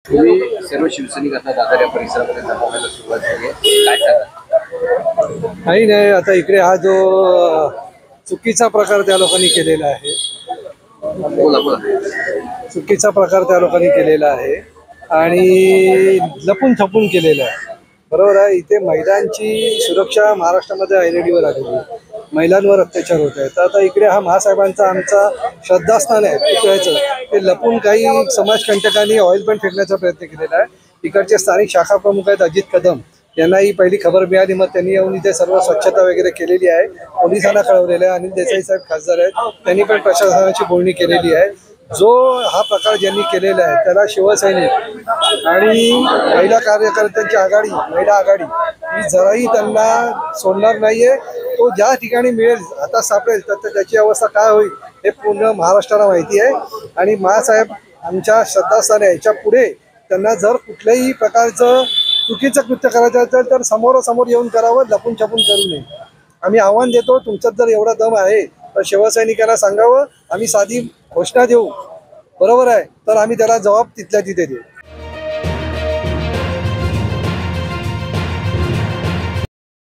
तुम्ही सर्व शिवसैनिक आता दादर या परिसरामध्ये जमवायला सुरुवात झाली आहे, काय सांगा? काही नाही, आता इकडे हा जो चुकीचा प्रकार त्या लोकांनी केलेला आहे, बोला बोला. चुकीचा प्रकार त्या लोकांनी केलेला आहे आणि लपून छपून केलेला आहे. बरोबर आहे. इथे महिलांची सुरक्षा महाराष्ट्रामध्ये आयडेंटिटीवर आलेली आहे, महिलांवर अत्याचार होत आहे. तर आता इकडे हा महासाहेबांचा आमचा श्रद्धास्थान आहे पुतळ्याचं, ते लपून काही समाजकंटकांनी ऑइल पेंट फेकण्याचा प्रयत्न केलेला आहे. इकडचे स्थानिक शाखा प्रमुख आहेत अजित कदम, यांना ही पहिली खबर मिळाली, मग त्यांनी येऊन इथे सर्व स्वच्छता वगैरे केलेली आहे. पोलिसांना कळवलेलं आहे. अनिल देसाई साहेब खासदार आहेत, त्यांनी पण प्रशासनाची बोलणी केलेली आहे. जो हा प्रकार ज्यांनी केलेला आहे त्याला शिवसैनिक आणि महिला कार्यकर्त्यांची आघाडी, महिला आघाडी ही जराही त्यांना सोडणार नाहीये. तो ज्या ठिकाणी मिळेल, आता सापडेल, तर त्याची अवस्था काय होईल हे पूर्ण महाराष्ट्राला माहिती आहे. आणि महासाहेब आमच्या श्रद्धास्थान आहे, याच्या पुढे त्यांना जर कुठल्याही प्रकारचं चुकीचं कृत्य करायचं असेल तर समोरासमोर येऊन करावं, लपून छपून करू नये. आम्ही आव्हान देतो, तुमच्यात जर एवढा दम आहे तर शिवसैनिकांना सांगावं, आम्ही साधी घोषणा देऊ, बरोबर आहे, तर आम्ही त्याला जबाब तिथल्या तिथे देऊ.